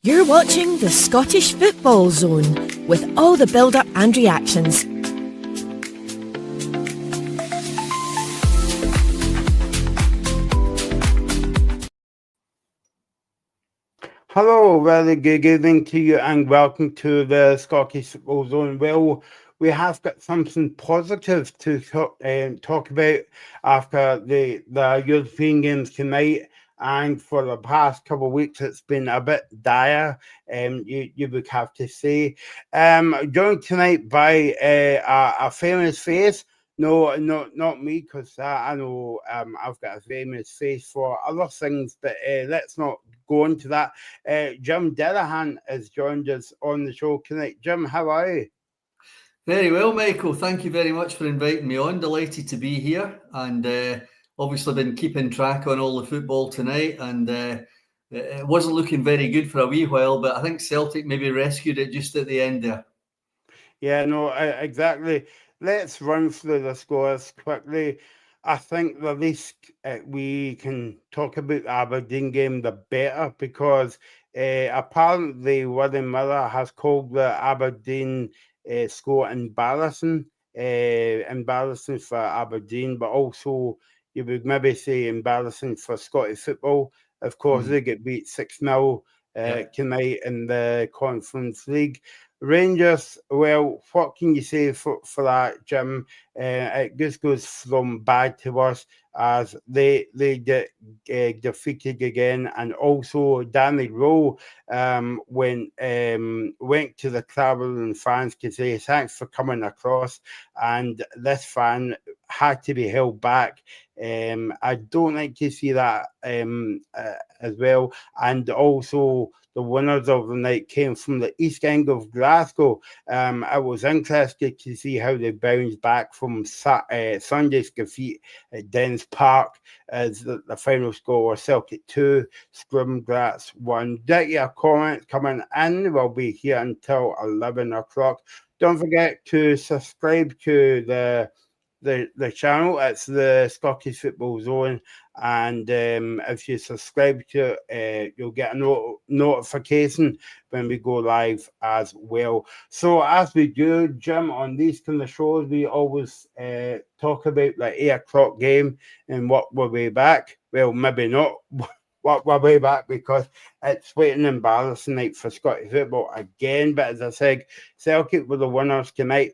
You're watching the Scottish Football Zone with all the build-up and reactions. Hello, very good evening to you and welcome to the Scottish Football Zone. Well, we have got something positive to talk about after the European games tonight. And for the past couple of weeks, it's been a bit dire, you would have to say. Joined tonight by a famous face. No, not me, because I know I've got a famous face for other things, but let's not go into that. Jim Delahan has joined us on the show tonight. Jim, how are you? Very well, Michael. Thank you very much for inviting me on. Delighted to be here, and obviously been keeping track on all the football tonight, and it wasn't looking very good for a wee while, but I think Celtic maybe rescued it just at the end there. Yeah, no, exactly. Let's run through the scores quickly. I think the least we can talk about the Aberdeen game, the better, because apparently William Miller has called the Aberdeen score embarrassing for Aberdeen, but also you would maybe say embarrassing for Scottish football. Of course, they get beat 6-0 tonight in the Conference League. Rangers, well, what can you say for that, Jim? It just goes from bad to worse as they get defeated again, and also Danny Rowe went to the travelling fans to say thanks for coming across, and this fan had to be held back. I don't like to see that as well, and also the winners of the night came from the East End of Glasgow. I was interested to see how they bounced back from Sunday's defeat at Dens Park, as the final score was Celtic 2, Scrum-Graz 1. Get your comments coming in. We'll be here until 11 o'clock. Don't forget to subscribe to the channel. It's the Scottish Football Zone, and if you subscribe to it, you'll get a notification when we go live as well. So as we do, Jim, on these kind of shows, we always talk about the 8 o'clock game and what we're way back. Well, maybe not what we're way back, because it's waiting embarrassing night for Scottish football again. But as I said, Celtic were the winners tonight.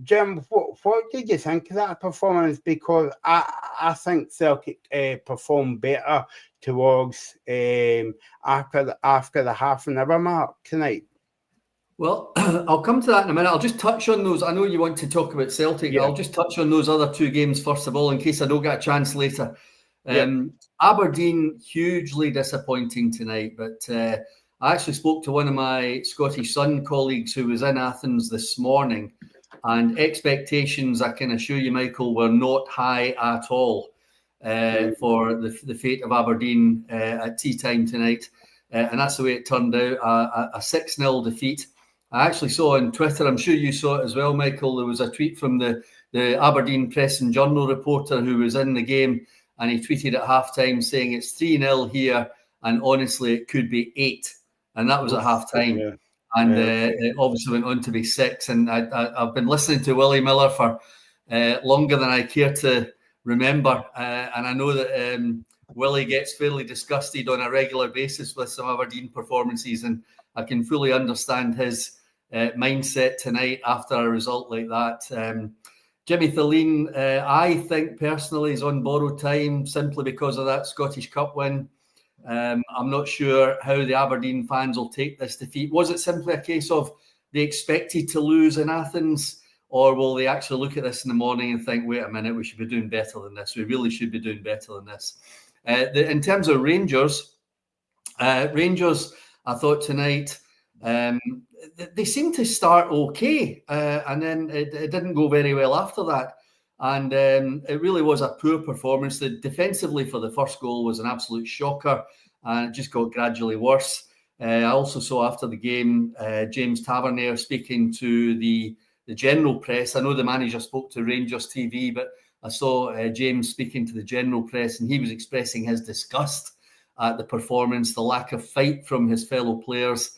Jim, what did you think of that performance? Because I think Celtic performed better towards after the half an hour mark tonight. Well, I'll come to that in a minute. I'll just touch on those. I know you want to talk about Celtic. Yeah. I'll just touch on those other two games first of all, in case I don't get a chance later. Aberdeen, hugely disappointing tonight, but I actually spoke to one of my Scottish Sun colleagues who was in Athens this morning, and expectations, I can assure you, Michael, were not high at all for the fate of Aberdeen at tea time tonight. And that's the way it turned out, a 6-0 defeat. I actually saw on Twitter, I'm sure you saw it as well, Michael, there was a tweet from the Aberdeen Press and Journal reporter who was in the game, and he tweeted at halftime saying it's 3-0 here, and honestly, it could be 8. And that was at halftime. Yeah. And it obviously went on to be 6. And I've been listening to Willie Miller for longer than I care to remember. And I know that Willie gets fairly disgusted on a regular basis with some Aberdeen performances. And I can fully understand his mindset tonight after a result like that. Jimmy Thelin, I think personally, is on borrowed time simply because of that Scottish Cup win. I'm not sure how the Aberdeen fans will take this defeat. Was it simply a case of they expected to lose in Athens, or will they actually look at this in the morning and think, wait a minute, we should be doing better than this. We really should be doing better than this. In terms of Rangers, I thought tonight, they seemed to start okay, and then it didn't go very well after that. And it really was a poor performance. Defensively for the first goal was an absolute shocker, and it just got gradually worse. I also saw after the game James Tavernier speaking to the general press. I know the manager spoke to Rangers TV, but I saw James speaking to the general press, and he was expressing his disgust at the performance, the lack of fight from his fellow players.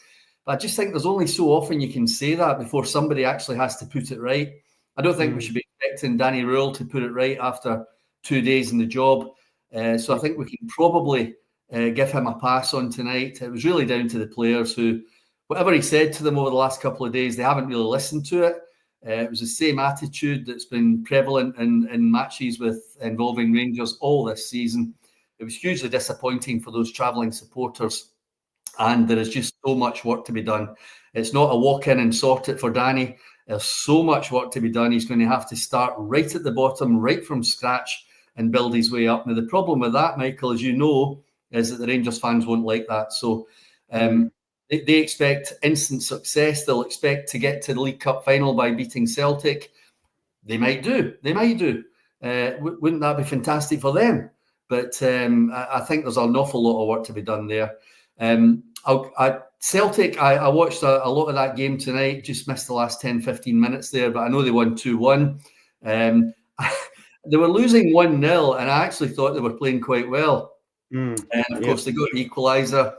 But I just think there's only so often you can say that before somebody actually has to put it right. I don't think we should be expecting Danny Rule to put it right after 2 days in the job. So I think we can probably give him a pass on tonight. It was really down to the players who, whatever he said to them over the last couple of days, they haven't really listened to it. It was the same attitude that's been prevalent in matches involving Rangers all this season. It was hugely disappointing for those travelling supporters, and there is just so much work to be done. It's not a walk in and sort it for Danny. There's so much work to be done. He's going to have to start right at the bottom, right from scratch, and build his way up. Now, the problem with that, Michael, as you know, is that the Rangers fans won't like that. So they expect instant success. They'll expect to get to the League Cup final by beating Celtic. They might do. Wouldn't that be fantastic for them? But I think there's an awful lot of work to be done there. Celtic, I watched a lot of that game tonight, just missed the last 10, 15 minutes there, but I know they won 2-1. They were losing 1-0, and I actually thought they were playing quite well. And of course, they got the equaliser,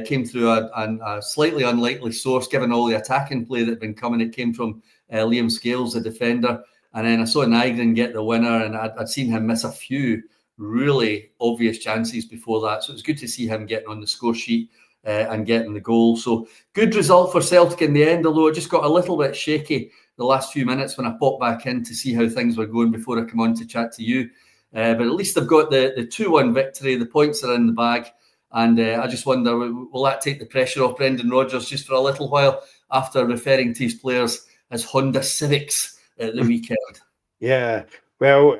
came through a slightly unlikely source, given all the attacking play that had been coming. It came from Liam Scales, the defender. And then I saw Nygren get the winner, and I'd seen him miss a few really obvious chances before that. So it was good to see him getting on the score sheet and getting the goal. So good result for Celtic in the end, although it just got a little bit shaky the last few minutes when I popped back in to see how things were going before I come on to chat to you. But at least they've got the 2-1 victory. The points are in the bag. And I just wonder, will that take the pressure off Brendan Rodgers just for a little while after referring to his players as Honda Civics at the weekend? Yeah. Well,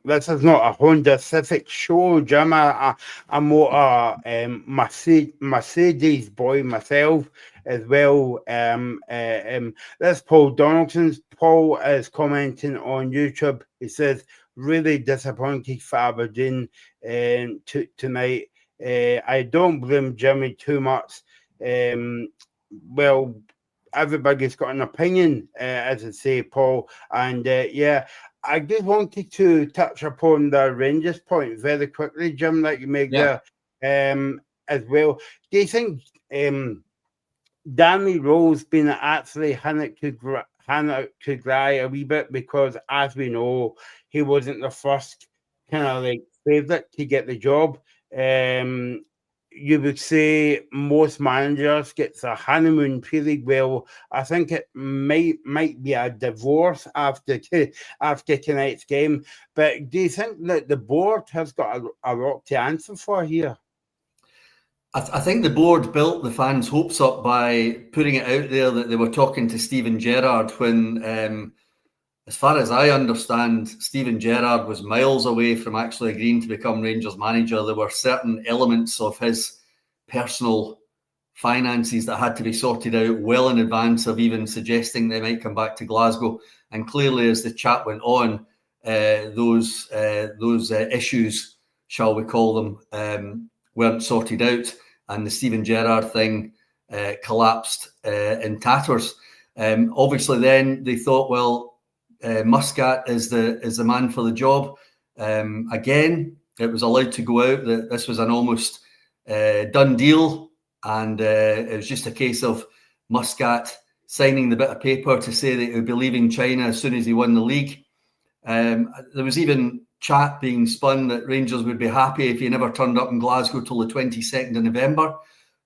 this is not a Honda Civic show, Jim. I'm more a Mercedes boy myself as well. This Paul Donaldson's. Paul is commenting on YouTube. He says, really disappointed for Aberdeen tonight. I don't blame Jimmy too much. Well, everybody's got an opinion, as I say, Paul. And I just wanted to touch upon the Rangers point very quickly, Jim, that you made there as well. Do you think Danny Rowe's been actually hand to dry a wee bit? Because as we know, he wasn't the first kind of like favourite to get the job. You would say most managers gets a honeymoon period. Well, I think it might be a divorce after tonight's game. But do you think that the board has got a lot to answer for here? I think the board built the fans' hopes up by putting it out there that they were talking to Steven Gerrard when, as far as I understand, Steven Gerrard was miles away from actually agreeing to become Rangers manager. There were certain elements of his personal finances that had to be sorted out well in advance of even suggesting they might come back to Glasgow. And clearly, as the chat went on, those issues, shall we call them, weren't sorted out, and the Steven Gerrard thing collapsed in tatters. Obviously, then they thought, well, Muscat is the man for the job. Again, it was allowed to go out that this was an almost done deal, and it was just a case of Muscat signing the bit of paper to say that he would be leaving China as soon as he won the league. There was even chat being spun that Rangers would be happy if he never turned up in Glasgow till the 22nd of November,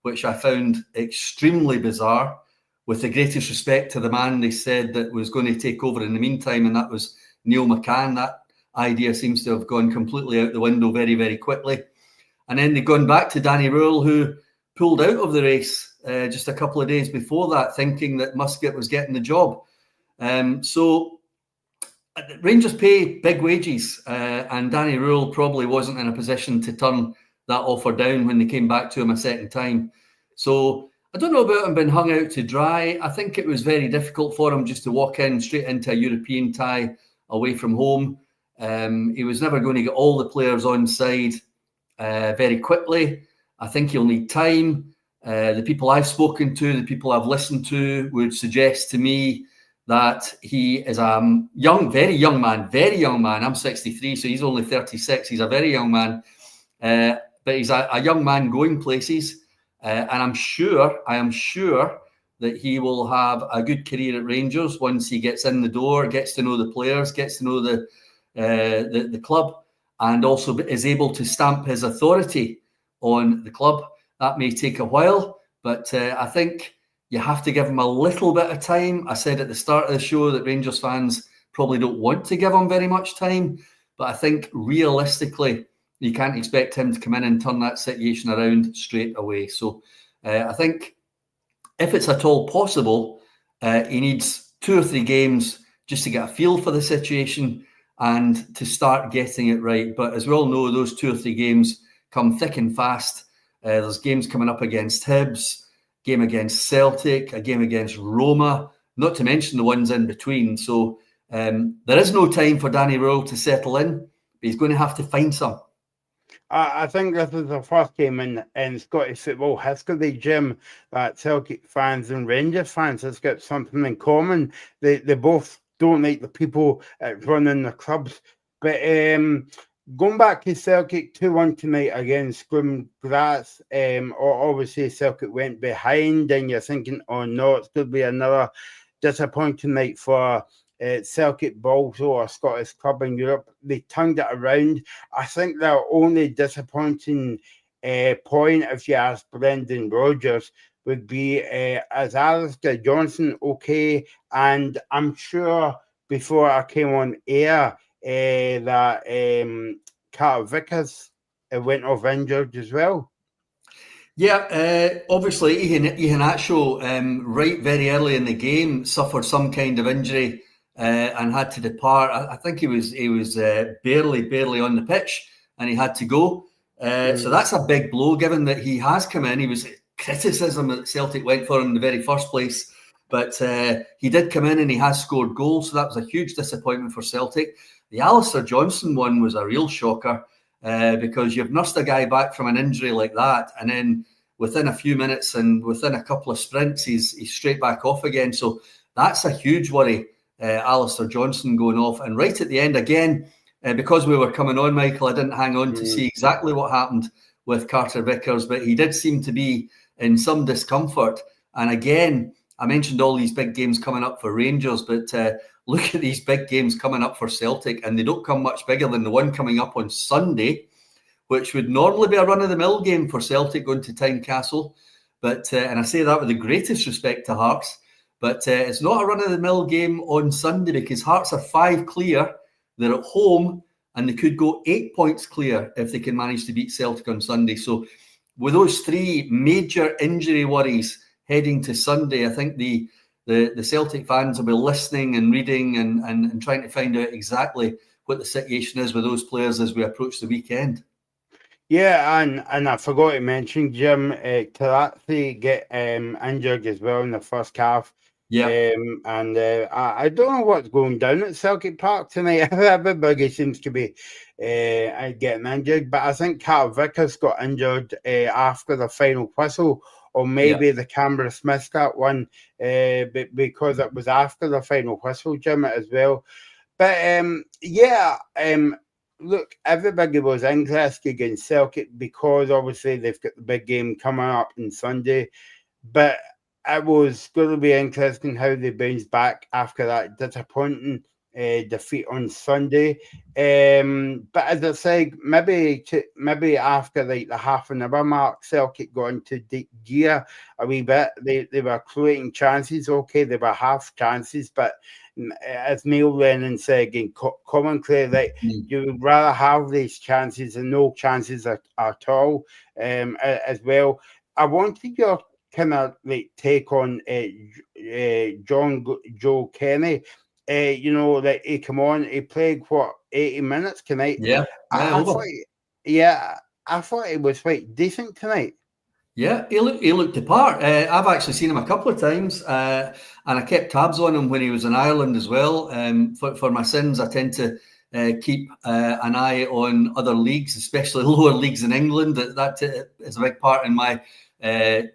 which I found extremely bizarre. With the greatest respect to the man they said that was going to take over in the meantime, and that was Neil McCann. That idea seems to have gone completely out the window very, very quickly. And then they've gone back to Danny Rule, who pulled out of the race just a couple of days before that, thinking that Muscat was getting the job. So Rangers pay big wages, and Danny Rule probably wasn't in a position to turn that offer down when they came back to him a second time. So I don't know about him being hung out to dry. I think it was very difficult for him just to walk in straight into a European tie away from home. He was never going to get all the players on side very quickly. I think he'll need time. The people I've spoken to, the people I've listened to would suggest to me that he is a very young man. I'm 63, so he's only 36. He's a very young man. but he's a young man going places, and I am sure that he will have a good career at Rangers once he gets in the door, gets to know the players, gets to know the club, and also is able to stamp his authority on the club. That may take a while, but I think you have to give him a little bit of time. I said at the start of the show that Rangers fans probably don't want to give him very much time, but I think realistically, you can't expect him to come in and turn that situation around straight away. So I think if it's at all possible, he needs 2 or 3 games just to get a feel for the situation and to start getting it right. But as we all know, those 2 or 3 games come thick and fast. There's games coming up against Hibs, game against Celtic, a game against Roma, not to mention the ones in between. So there is no time for Danny Röhl to settle in, but he's going to have to find some. I think this is the first game in Scottish football history, Jim, that Celtic fans and Rangers fans has got something in common. They both don't like the people running the clubs. But going back to Celtic 2-1 tonight against Sturm Graz, obviously Celtic went behind, and you're thinking, oh no, it's going to be another disappointing night for Celtic, but also a Scottish club in Europe. They turned it around. I think their only disappointing point, if you ask Brendan Rodgers, would be as Alistair Johnson okay? And I'm sure before I came on air that Carter Vickers went off injured as well. Yeah, obviously Iheanacho right very early in the game suffered some kind of injury and had to depart. I think he was barely on the pitch and he had to go. So that's a big blow, given that he has come in. He was criticism that Celtic went for him in the very first place, but he did come in and he has scored goals. So that was a huge disappointment for Celtic. The Alistair Johnson one was a real shocker because you've nursed a guy back from an injury like that, and then within a few minutes and within a couple of sprints, he's straight back off again. So that's a huge worry. Alistair Johnson going off, and right at the end again, because we were coming on, Michael, I didn't hang on to see exactly what happened with Carter Vickers, but he did seem to be in some discomfort. And again, I mentioned all these big games coming up for Rangers, but look at these big games coming up for Celtic, and they don't come much bigger than the one coming up on Sunday, which would normally be a run-of-the-mill game for Celtic going to Tynecastle. But and I say that with the greatest respect to Hearts, but it's not a run-of-the-mill game on Sunday because Hearts are 5 clear. They're at home, and they could go 8 points clear if they can manage to beat Celtic on Sunday. So with those 3 major injury worries heading to Sunday, I think the Celtic fans will be listening and reading and trying to find out exactly what the situation is with those players as we approach the weekend. Yeah, and I forgot to mention, Jim, Tarazzi get injured as well in the first half. Yeah. And I don't know what's going down at Celtic Park tonight. Everybody seems to be getting injured, but I think Carl Vickers got injured after the final whistle, or maybe the camera missed that one because it was after the final whistle, Jim, as well. But look, everybody was interested against Celtic because obviously they've got the big game coming up on Sunday, but it was going to be interesting how they bounced back after that disappointing defeat on Sunday. But as I said, maybe after like the half an hour mark, Celtic got into deep gear a wee bit. They were creating chances. Okay, they were half chances, but as Neil Lennon said again, commentary, that you would rather have these chances than no chances at all. As well, I wanted your kind of like take on Joe Kenny. That he come on, he played 80 minutes tonight. I thought he was quite decent tonight. Yeah, he looked the part. I've actually seen him a couple of times, and I kept tabs on him when he was in Ireland as well. For my sins, I tend to keep an eye on other leagues, especially lower leagues in England. That is a big part in my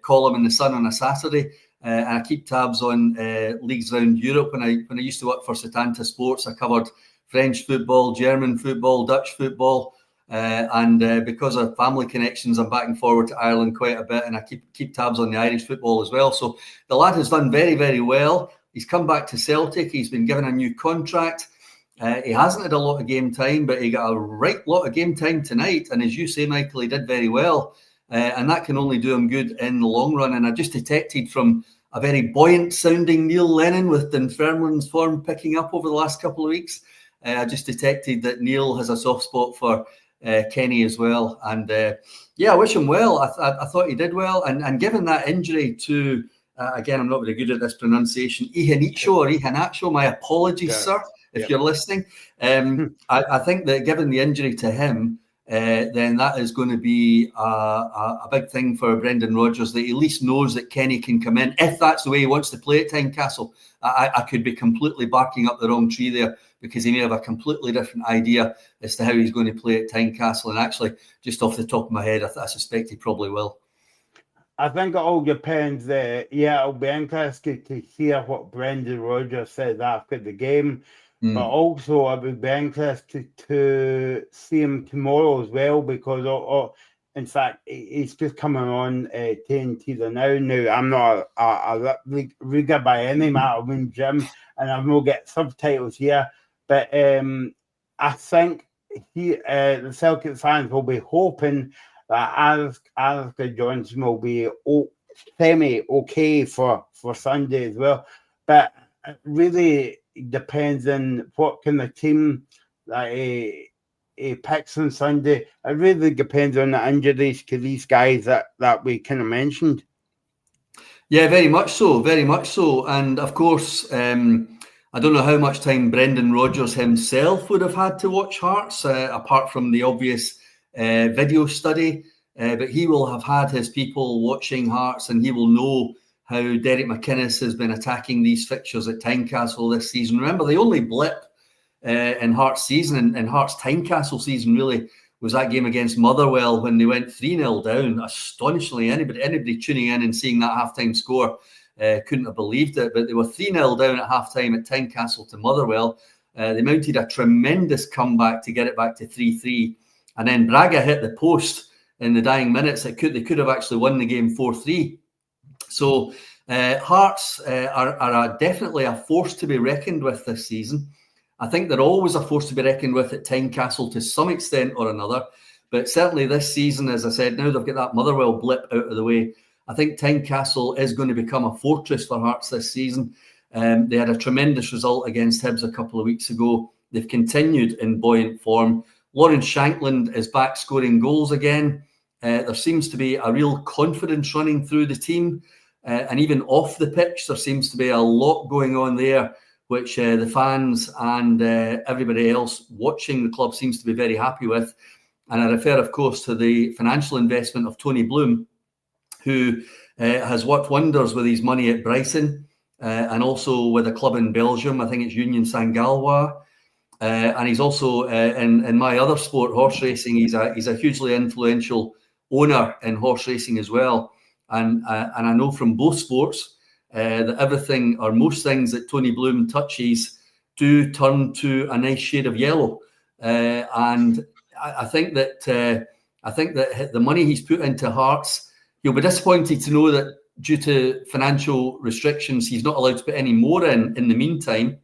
column in the Sun on a Saturday. And I keep tabs on leagues around Europe. When I used to work for Setanta Sports, I covered French football, German football, Dutch football, And because of family connections, I'm back and forward to Ireland quite a bit, and I keep tabs on the Irish football as well. So the lad has done very, very well. He's come back to Celtic. He's been given a new contract. He hasn't had a lot of game time, but he got a right lot of game time tonight. And as you say, Michael, he did very well. And that can only do him good in the long run. And I just detected from a very buoyant sounding Neil Lennon with Dunfermline's form picking up over the last couple of weeks. I just detected that Neil has a soft spot for Kenny as well. And I wish him well. I thought he did well. And given that injury to, again, I'm not very good at this pronunciation, Iheanacho, my apologies, sir, if you're listening. I think that given the injury to him, then that is going to be a big thing for Brendan Rodgers, that he at least knows that Kenny can come in if that's the way he wants to play at Tynecastle. I could be completely barking up the wrong tree there, because he may have a completely different idea as to how he's going to play at Tynecastle. And actually, just off the top of my head, I suspect he probably will. I think it all depends. It'll be interesting to hear what Brendan Rodgers says after the game. But also, I would be interested to see him tomorrow as well, because, in fact, he's just coming on TNT now. I'm not a rigger by any matter, Jim, and I've not get subtitles here. But I think the Celtic fans will be hoping that Alistair Johnson will be semi-okay for Sunday as well. But it really depends on what kind of team that he picks on Sunday. It really depends on the injuries to these guys that we kind of mentioned. Yeah, very much so, very much so. And of course, I don't know how much time Brendan Rodgers himself would have had to watch Hearts, apart from the obvious video study. But he will have had his people watching Hearts, and he will know how Derek McInnes has been attacking these fixtures at Tynecastle this season. Remember, the only blip in Hearts season, in Hearts Tynecastle season, really, was that game against Motherwell when they went 3-0 down. Astonishingly, anybody tuning in and seeing that halftime score couldn't have believed it. But they were 3-0 down at halftime at Tynecastle to Motherwell. They mounted a tremendous comeback to get it back to 3-3. And then Braga hit the post in the dying minutes. They could have actually won the game 4-3. So Hearts are definitely a force to be reckoned with this season. I think they're always a force to be reckoned with at Tynecastle to some extent or another. But certainly this season, as I said, now they've got that Motherwell blip out of the way, I think Tynecastle is going to become a fortress for Hearts this season. They had a tremendous result against Hibs a couple of weeks ago. They've continued in buoyant form. Lawrence Shankland is back scoring goals again. There seems to be a real confidence running through the team. And even off the pitch, there seems to be a lot going on there, which the fans and everybody else watching the club seems to be very happy with. And I refer, of course, to the financial investment of Tony Bloom, who has worked wonders with his money at Brighton and also with a club in Belgium. I think it's Union Saint-Gallois. And he's also in my other sport, horse racing. He's a hugely influential owner in horse racing as well. And I know from both sports that everything or most things that Tony Bloom touches do turn to a nice shade of yellow. And I think that the money he's put into Hearts, he'll be disappointed to know that due to financial restrictions, he's not allowed to put any more in the meantime.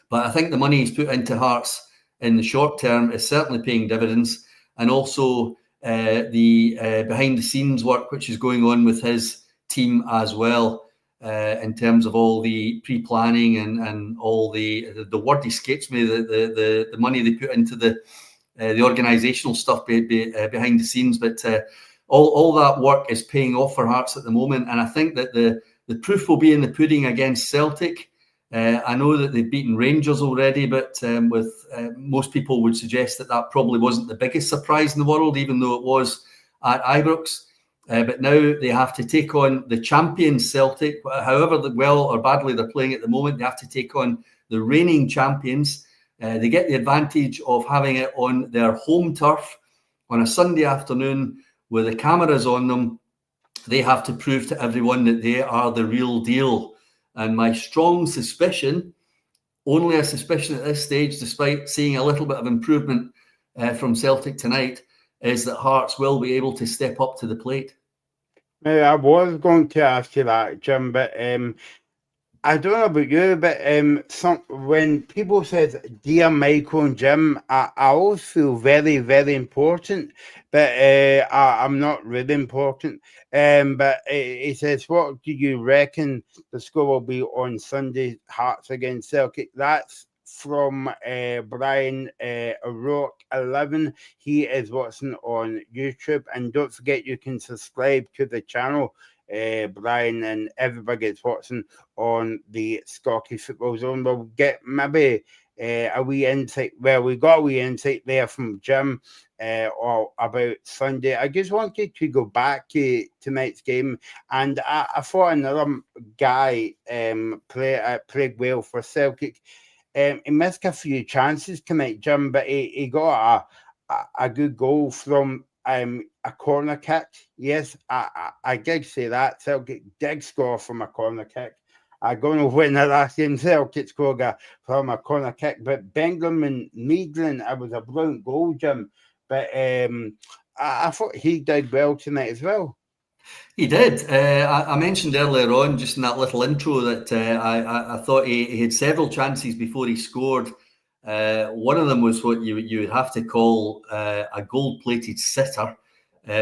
But I think the money he's put into Hearts in the short term is certainly paying dividends. And also the behind-the-scenes work which is going on with his team as well, in terms of all the pre-planning and all the word escapes me, the money they put into the organisational stuff behind the scenes. But all that work is paying off for Hearts at the moment. And I think that the proof will be in the pudding against Celtic. I know that they've beaten Rangers already, but most people would suggest that probably wasn't the biggest surprise in the world, even though it was at Ibrox. But now they have to take on the champions Celtic. However well or badly they're playing at the moment, they have to take on the reigning champions. They get the advantage of having it on their home turf on a Sunday afternoon with the cameras on them. They have to prove to everyone that they are the real deal. And my strong suspicion, only a suspicion at this stage, despite seeing a little bit of improvement from Celtic tonight is that Hearts will be able to step up to the plate. I was going to ask you that, Jim, but I don't know about you, but when people says "Dear Michael and Jim," I always feel very, very important, but I'm not really important. But he says, "What do you reckon the score will be on Sunday? Hearts against Celtic." That's from Brian O'Rourke 11. He is watching on YouTube, and don't forget you can subscribe to the channel. Brian and everybody that's watching on the Scottish Football Zone. We'll get maybe a wee insight. Well, we got a wee insight there from Jim or about Sunday. I just wanted to go back to tonight's game, and I thought another guy played well for Celtic. He missed a few chances tonight, Jim, but he got a good goal from a corner kick. Yes, I did say that. Celtic did score from a corner kick. I don't know when the last game Celtic scored from a corner kick, but Benjamin Meadlin, it was a brilliant goal, Jim. But I thought he did well tonight as well. He did. I mentioned earlier on, just in that little intro, that I thought he had several chances before he scored. One of them was what you would have to call a gold-plated sitter,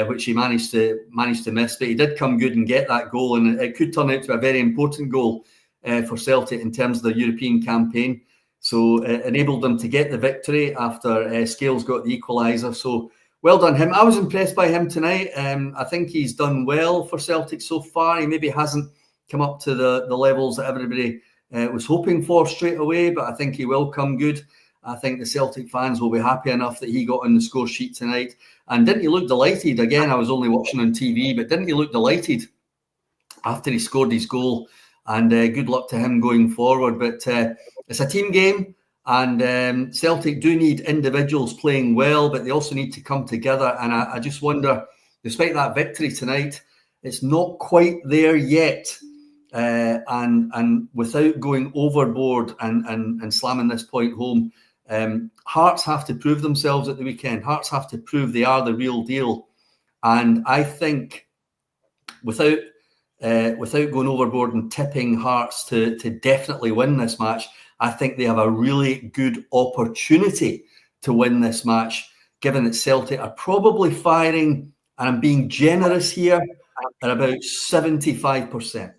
which he managed to miss. But he did come good and get that goal, and it could turn out to a very important goal for Celtic in terms of their European campaign. So it enabled them to get the victory after Scales got the equaliser. So well done him. I was impressed by him tonight. I think he's done well for Celtic so far. He maybe hasn't come up to the levels that everybody was hoping for straight away, but I think he will come good. I think the Celtic fans will be happy enough that he got on the score sheet tonight. And didn't he look delighted? Again, I was only watching on TV, but didn't he look delighted after he scored his goal? And good luck to him going forward. But it's a team game, and Celtic do need individuals playing well, but they also need to come together. And I just wonder, despite that victory tonight, it's not quite there yet. And without going overboard and slamming this point home, Hearts have to prove themselves at the weekend. Hearts have to prove they are the real deal. And I think without going overboard and tipping Hearts to definitely win this match, I think they have a really good opportunity to win this match, given that Celtic are probably firing, and I'm being generous here, at about 75%.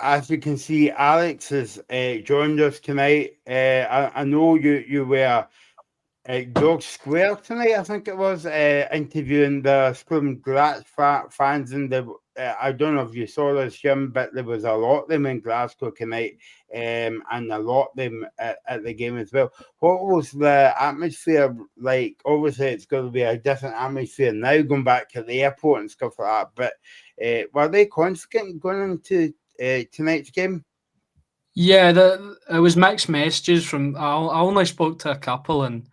As you can see, Alex has joined us tonight. I know you were George Square tonight, I think it was, interviewing the Sturm Graz fans, and I don't know if you saw this, Jim, but there was a lot of them in Glasgow tonight, and a lot of them at the game as well. What was the atmosphere like? Obviously, it's going to be a different atmosphere now, going back to the airport and stuff like that, but were they confident going into tonight's game? Yeah, it was mixed messages from. I only spoke to a couple, and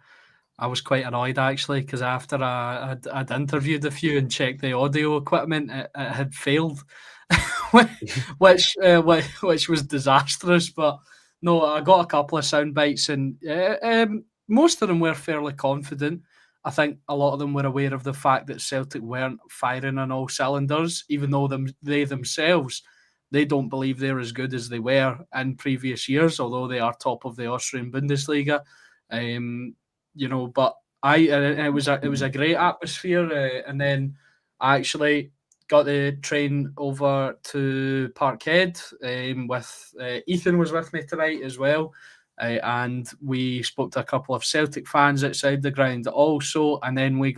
I was quite annoyed actually, because after I'd interviewed a few and checked the audio equipment, it had failed, which was disastrous. But no, I got a couple of sound bites, and most of them were fairly confident. I think a lot of them were aware of the fact that Celtic weren't firing on all cylinders, even though they themselves, they don't believe they're as good as they were in previous years, although they are top of the Austrian Bundesliga. But it was a great atmosphere, and then I actually got the train over to Parkhead with Ethan was with me tonight as well, and we spoke to a couple of Celtic fans outside the ground also, and then we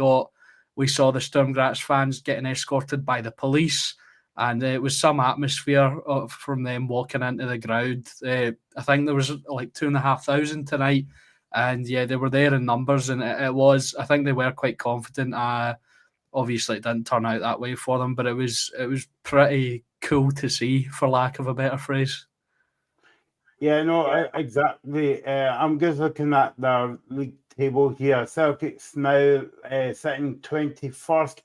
saw the Sturm Graz fans getting escorted by the police. And it was some atmosphere from them walking into the ground. I think there was like 2,500 tonight. And yeah, they were there in numbers. And I think they were quite confident. Obviously, it didn't turn out that way for them. But it was pretty cool to see, for lack of a better phrase. Yeah, no, exactly. I'm just looking at the league table here. Celtic's now sitting 21st.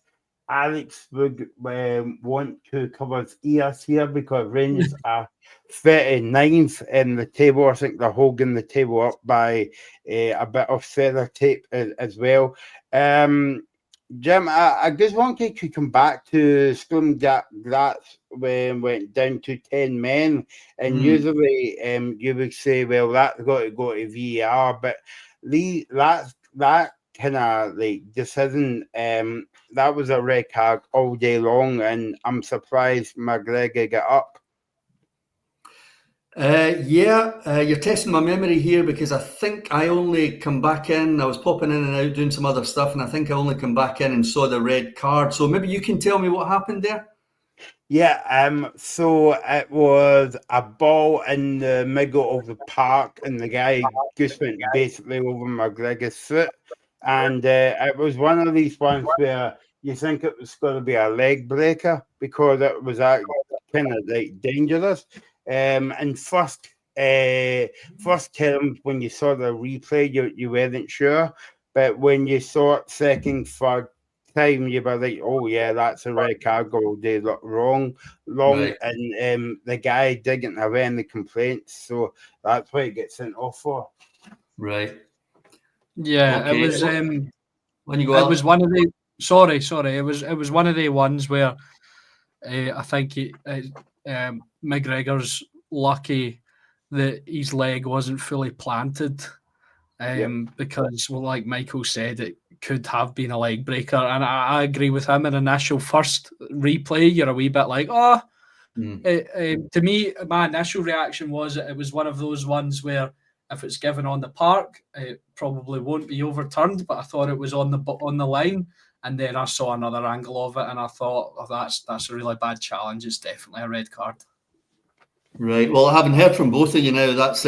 Alex would want to cover his ears here because Rangers are 39th in the table. I think they're holding the table up by a bit of feather tape as well. Jim, I just wanted to come back to Sturm Graz when went down to 10 men. And usually you would say, well, that's got to go to VAR. But Lee, that kind of like decision, that was a red card all day long. And I'm surprised McGregor got up. You're testing my memory here because I think I only come back in. I was popping in and out doing some other stuff, and I think I only come back in and saw the red card. So maybe you can tell me what happened there. Yeah, so it was a ball in the middle of the park, and the guy just went basically over McGregor's foot. And it was one of these ones where you think it was going to be a leg breaker because it was kind of like dangerous. And first term, when you saw the replay, you weren't sure, but when you saw it second, third time, you were like, "Oh yeah, that's a red card goal. They look wrong," Right. and the guy didn't have any complaints, so that's why he gets sent off for. Right. Yeah, Okay. it was. When you go, it was one of the. Sorry. It was one of the ones where I think McGregor's lucky that his leg wasn't fully planted. Because, well, like Michael said, it could have been a leg breaker, and I agree with him. In initial first replay, you're a wee bit like, to me, my initial reaction was it was one of those ones where if it's given on the park, it probably won't be overturned. But I thought it was on the line, and then I saw another angle of it, and I thought, oh, that's a really bad challenge. It's definitely a red card. Right. Well, having heard from both of you now, that's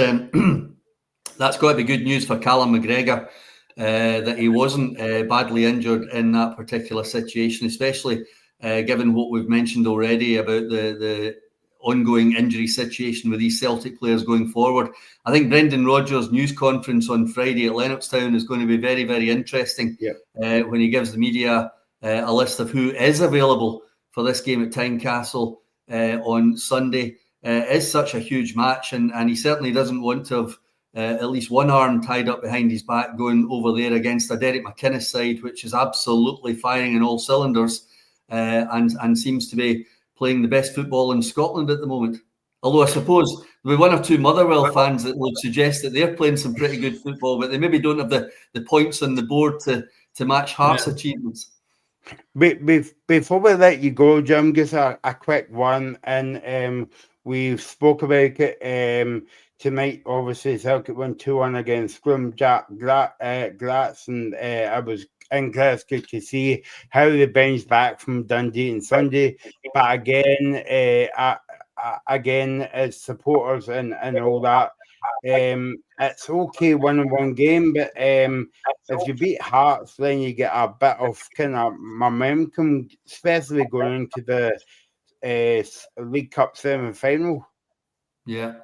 that's got to be good news for Callum McGregor that he wasn't badly injured in that particular situation, especially given what we've mentioned already about the ongoing injury situation with these Celtic players going forward. I think Brendan Rodgers' news conference on Friday at Lennoxtown is going to be very, very interesting when he gives the media a list of who is available for this game at Tynecastle on Sunday. It's such a huge match, and he certainly doesn't want to have at least one arm tied up behind his back going over there against a Derek McInnes side, which is absolutely firing in all cylinders and seems to be playing the best football in Scotland at the moment. Although I suppose there'll be one or two Motherwell fans that would suggest that they're playing some pretty good football, but they maybe don't have the points on the board to match Hearts' achievements. Before we let you go, Jim, just a quick one, and we've spoke about it tonight. Obviously, Celtic won 2-1 against Graz, and it was interesting to see how they bounced back from Dundee on Sunday. But again, as supporters and all that, it's okay winning one game, but if you beat Hearts, then you get a bit of kind of momentum, especially going into the League Cup semi-final. That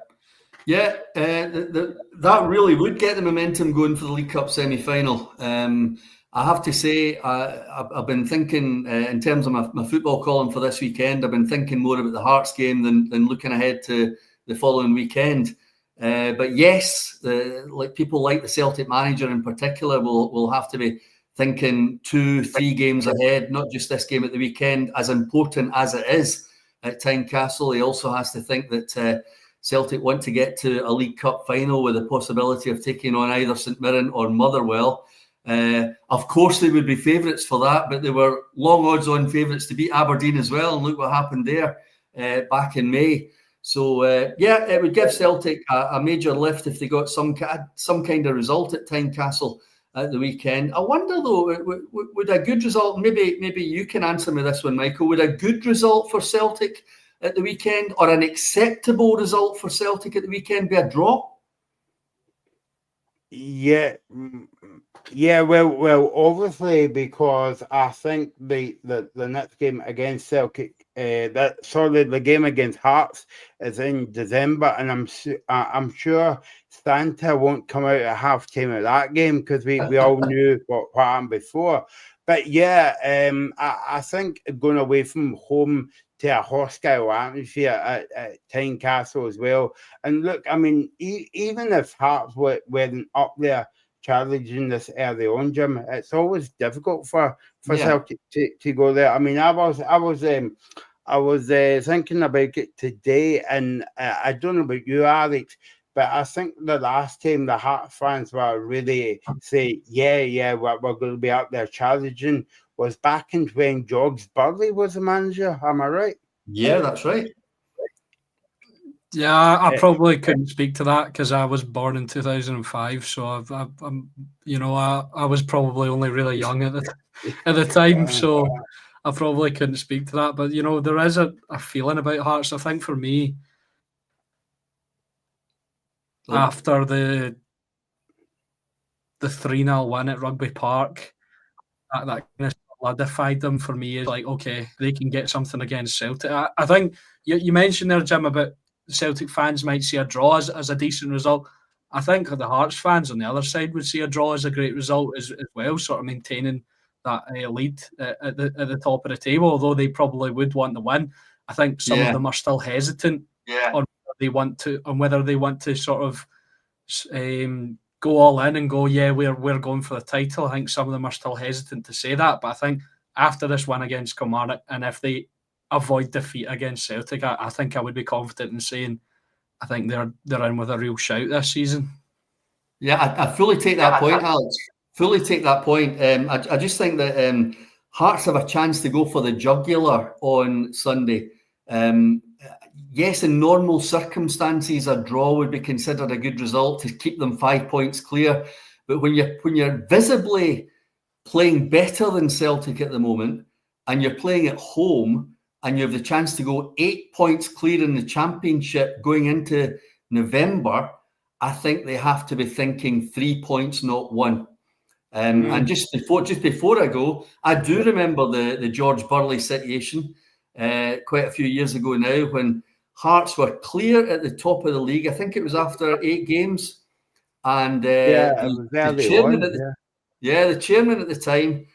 really would get the momentum going for the League Cup semi-final. I have to say, I've been thinking in terms of my football column for this weekend, I've been thinking more about the Hearts game than looking ahead to the following weekend. But yes, like people like the Celtic manager in particular will have to be thinking 2-3 games ahead, not just this game at the weekend. As important as it is at Tynecastle, he also has to think that Celtic want to get to a League Cup final with the possibility of taking on either St Mirren or Motherwell. Of course, they would be favourites for that, but they were long odds-on favourites to beat Aberdeen as well. And look what happened there back in May. So, it would give Celtic a major lift if they got some kind of result at Tynecastle at the weekend. I wonder, though, would a good result, maybe you can answer me this one, Michael, would a good result for Celtic at the weekend or an acceptable result for Celtic at the weekend be a draw? Well, obviously, because I think the next game against Celtic, the game against Hearts is in December, and I'm sure Santa won't come out at half time of that game because we all knew what happened before. But yeah, I think going away from home to a hostile atmosphere at Tynecastle as well. And look, I mean, even if Hearts weren't up there challenging this early on, Jim, it's always difficult for Celtic to go there. I mean, I was thinking about it today, and I don't know about you, Alex, but I think the last time the Hearts fans were really say, yeah, we're going to be out there challenging was back in when George Burley was the manager. Am I right? Yeah, that's right. Yeah, I probably couldn't speak to that because I was born in 2005. So I was probably only really young at the time. So I probably couldn't speak to that. But there is a feeling about Hearts. I think for me, after the 3-0 win at Rugby Park, that kind of solidified them for me. Is like, okay, they can get something against Celtic. I think you mentioned there, Jim, about Celtic fans might see a draw as a decent result. I think the Hearts fans on the other side would see a draw as a great result as well, sort of maintaining that lead at the top of the table, although they probably would want the win. I think some of them are still hesitant on whether they want to sort of go all in and go, yeah, we're going for the title. I think some of them are still hesitant to say that, but I think after this win against Kilmarnock, and if they avoid defeat against Celtic, I think I would be confident in saying I think they're in with a real shout this season. Yeah, I fully take that point, Alex. Fully take that point. I just think that Hearts have a chance to go for the jugular on Sunday. Yes, in normal circumstances, a draw would be considered a good result to keep them 5 points clear. But when you're visibly playing better than Celtic at the moment, and you're playing at home, and you have the chance to go 8 points clear in the Championship going into November, I think they have to be thinking 3 points, not one. And just before I go, I do remember the George Burley situation quite a few years ago now when Hearts were clear at the top of the league. I think it was after 8 games, and the chairman at the time,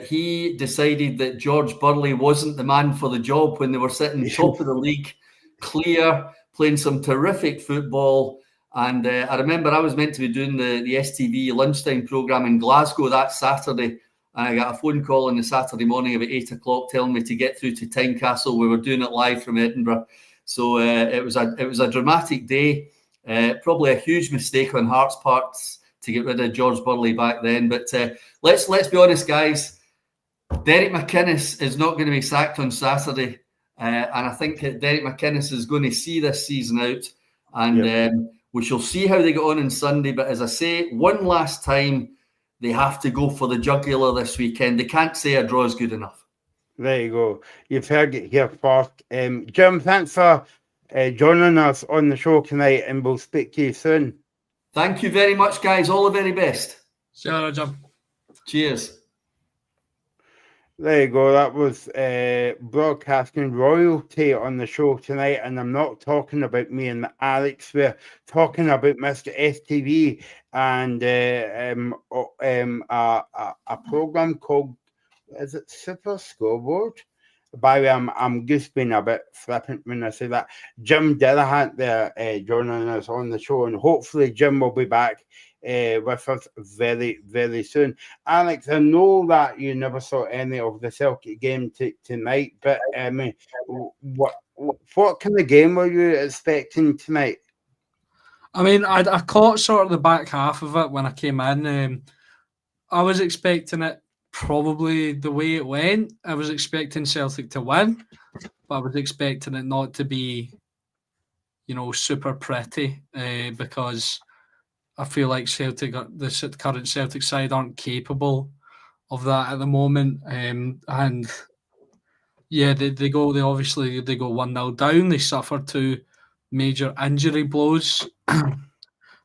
he decided that George Burley wasn't the man for the job when they were sitting top of the league, clear, playing some terrific football. And I remember I was meant to be doing the STV lunchtime programme in Glasgow that Saturday. And I got a phone call on the Saturday morning about 8 o'clock telling me to get through to Tynecastle. We were doing it live from Edinburgh. So it was a dramatic day. Probably a huge mistake on Hearts' parts to get rid of George Burley back then. But let's be honest, guys. Derek McInnes is not going to be sacked on Saturday. And I think that Derek McInnes is going to see this season out. And we shall see how they get on Sunday. But as I say, one last time, they have to go for the jugular this weekend. They can't say a draw is good enough. There you go. You've heard it here first. Jim, thanks for joining us on the show tonight, and we'll speak to you soon. Thank you very much, guys. All the very best. Sure, Jim. Cheers. There you go. That was broadcasting royalty on the show tonight, and I'm not talking about me and Alex. We're talking about Mr. STV and a program called, is it Super Scoreboard? By the way, I'm just being a bit flippant when I say that. Jim Dillahunt there joining us on the show, and hopefully Jim will be back with us very, very soon. Alex, I know that you never saw any of the Celtic game tonight, but I mean, what kind of game were you expecting tonight? I mean, I caught sort of the back half of it when I came in. I was expecting it probably the way it went. I was expecting Celtic to win, but I was expecting it not to be, super pretty because I feel like Celtic, the current Celtic side, aren't capable of that at the moment. And yeah, they go 1-0 down. They suffer 2 major injury blows.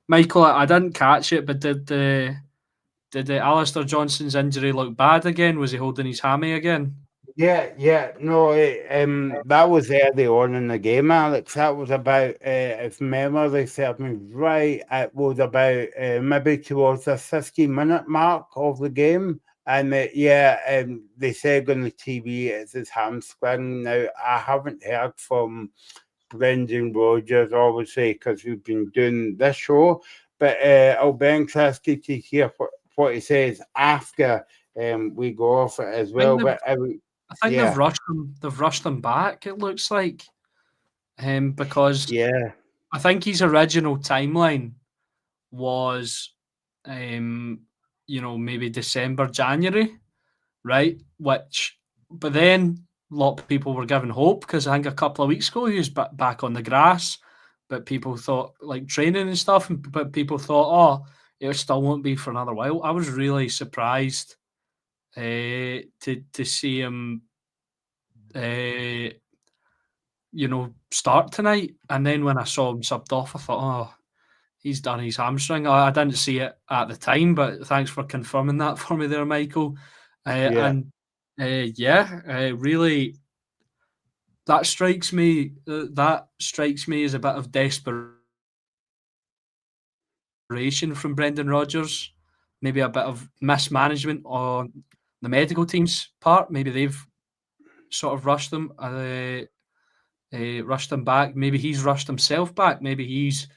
Michael, I didn't catch it, but did Alistair Johnson's injury look bad again? Was he holding his hammy again? Yeah, no, that was early on in the game, Alex. That was about, if memory serves me right, it was about maybe towards the 50-minute mark of the game. And they said on the TV it's his hamstring. Now, I haven't heard from Brendan Rodgers, obviously, because we've been doing this show, but I'll be interested to hear what he says after we go off it as well. But I think they've rushed him. They've rushed him back. It looks like, because I think his original timeline was, maybe December, January, right? But then a lot of people were given hope because I think a couple of weeks ago he was back on the grass, but people thought like training and stuff, but people thought, it still won't be for another while. I was really surprised to see him, start tonight, and then when I saw him subbed off, I thought, he's done his hamstring. I didn't see it at the time, but thanks for confirming that for me there, Michael. Really, that strikes me. That strikes me as a bit of desperation from Brendan Rodgers. Maybe a bit of mismanagement on the medical team's part. Maybe they've sort of rushed them, rushed him back. Maybe he's rushed himself back. Maybe he's,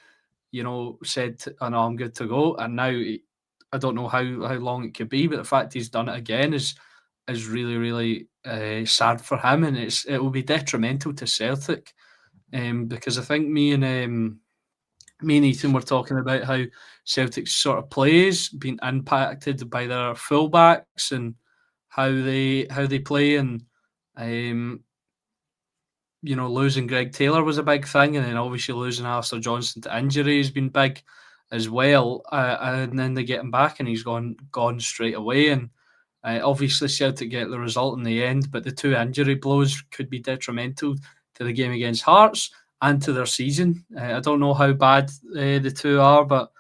said, "Oh no, I'm good to go." And now I don't know how long it could be, but the fact he's done it again is really, really sad for him, and it will be detrimental to Celtic, because I think me and Ethan were talking about how Celtic's sort of plays been impacted by their fullbacks and how they play, and losing Greg Taylor was a big thing, and then obviously losing Alistair Johnston to injury has been big as well. And then they get him back, and he's gone straight away. And obviously Celtic get the result in the end, but the two injury blows could be detrimental to the game against Hearts and to their season. I don't know how bad the two are, but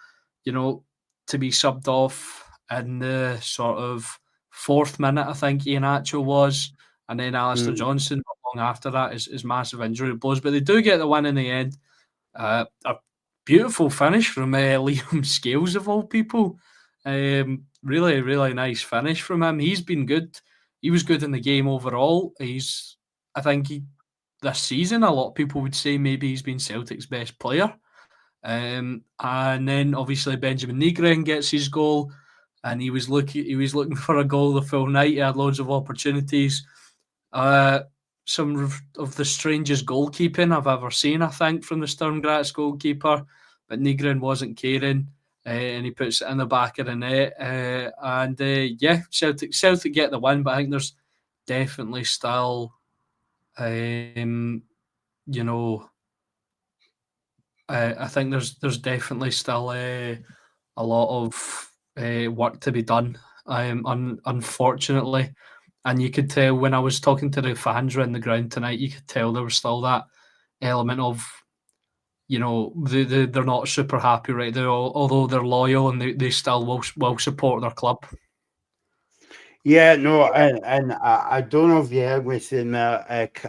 to be subbed off in the sort of 4th minute, I think Iheanacho was, and then Alistair Johnston not long after that is massive injury blows. But they do get the win in the end. A beautiful finish from Liam Scales, of all people. Really, really nice finish from him. He's been good. He was good in the game overall. I think this season, a lot of people would say maybe he's been Celtic's best player. And then obviously Benjamin Nygren gets his goal, and he was looking for a goal the full night. He had loads of opportunities. Some of the strangest goalkeeping I've ever seen, I think, from the Sturm Graz goalkeeper. But Nygren wasn't caring, and he puts it in the back of the net. Celtic get the win, but I think there's definitely still, I think there's definitely still a lot of work to be done, unfortunately. And you could tell when I was talking to the fans around the ground tonight, you could tell there was still that element of, they're not super happy right there, although they're loyal and they still will support their club. Yeah, no, and I don't know if you heard me saying that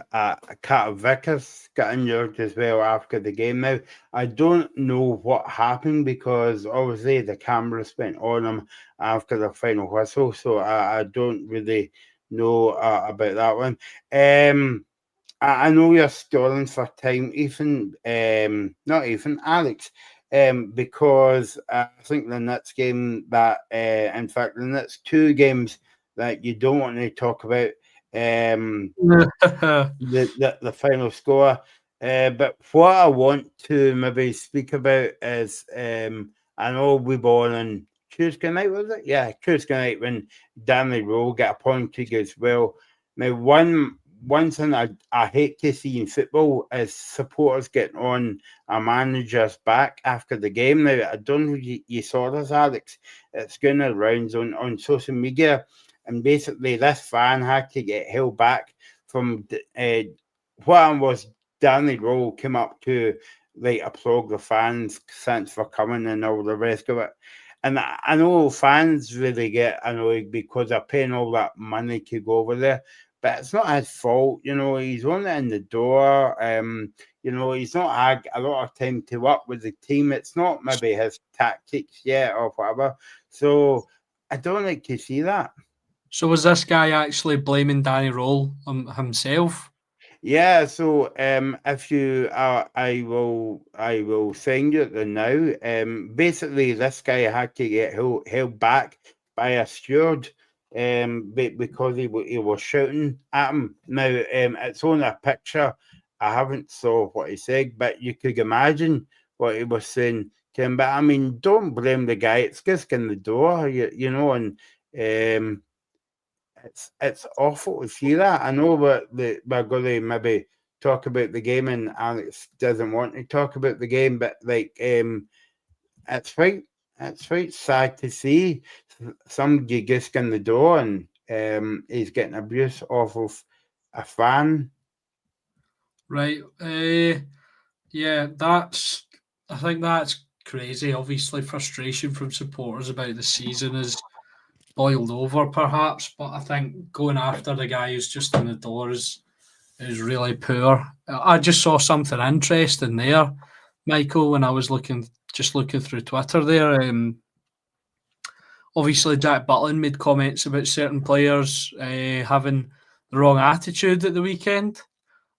Carter Vickers got injured as well after the game. Now, I don't know what happened because obviously the cameras went on him after the final whistle, so I don't really know about that one. I know you're stalling for time, Ethan. Not Ethan, Alex. Because I think the next game in fact, the next two games that you don't want to talk about, the final score. But what I want to maybe speak about is, I know we were on Tuesday night, was it? Yeah, Tuesday night when Danny Rowe got appointed as well. Now, one thing I hate to see in football is supporters getting on a manager's back after the game. Now, I don't know if you saw this, Alex. It's going around on social media. And basically, this fan had to get held back from what was Danny Rowe came up to applaud the fans since for coming and all the rest of it. And I know fans really get annoyed because they're paying all that money to go over there. But it's not his fault, he's only in the door. He's not had a lot of time to work with the team. It's not maybe his tactics yet or whatever. So I don't like to see that. So was this guy actually blaming Danny Roll himself? Yeah, so if you I will send you the now. Basically this guy had to get held back by a steward because he was shouting at him. Now it's on a picture. I haven't saw what he said, but you could imagine what he was saying to him. But I mean, don't blame the guy. It's just in the door, you know, and it's awful to see that. I know we're going to maybe talk about the game, and Alex doesn't want to talk about the game, but like it's quite sad to see somebody just in the door and he's getting abuse off of a fan. Right. Yeah, I think that's crazy. Obviously, frustration from supporters about the season is boiled over, perhaps. But I think going after the guy who's just in the door is really poor. I just saw something interesting there, Michael, when I was looking through Twitter there. Obviously, Jack Butland made comments about certain players having the wrong attitude at the weekend.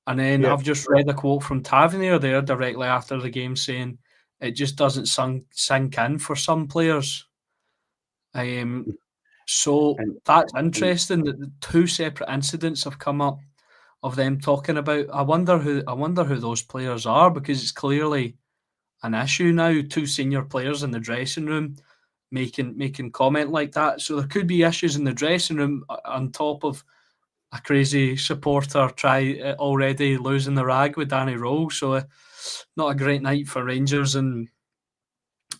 And then Yep. I've just read a quote from Tavernier there directly after the game saying it just doesn't sink in for some players. So that's interesting that the two separate incidents have come up of them talking about. I wonder who those players are, because it's clearly an issue now. Two senior players in the dressing room making comment like that. So there could be issues in the dressing room on top of a crazy supporter already losing the rag with Danny Roll. So not a great night for Rangers, and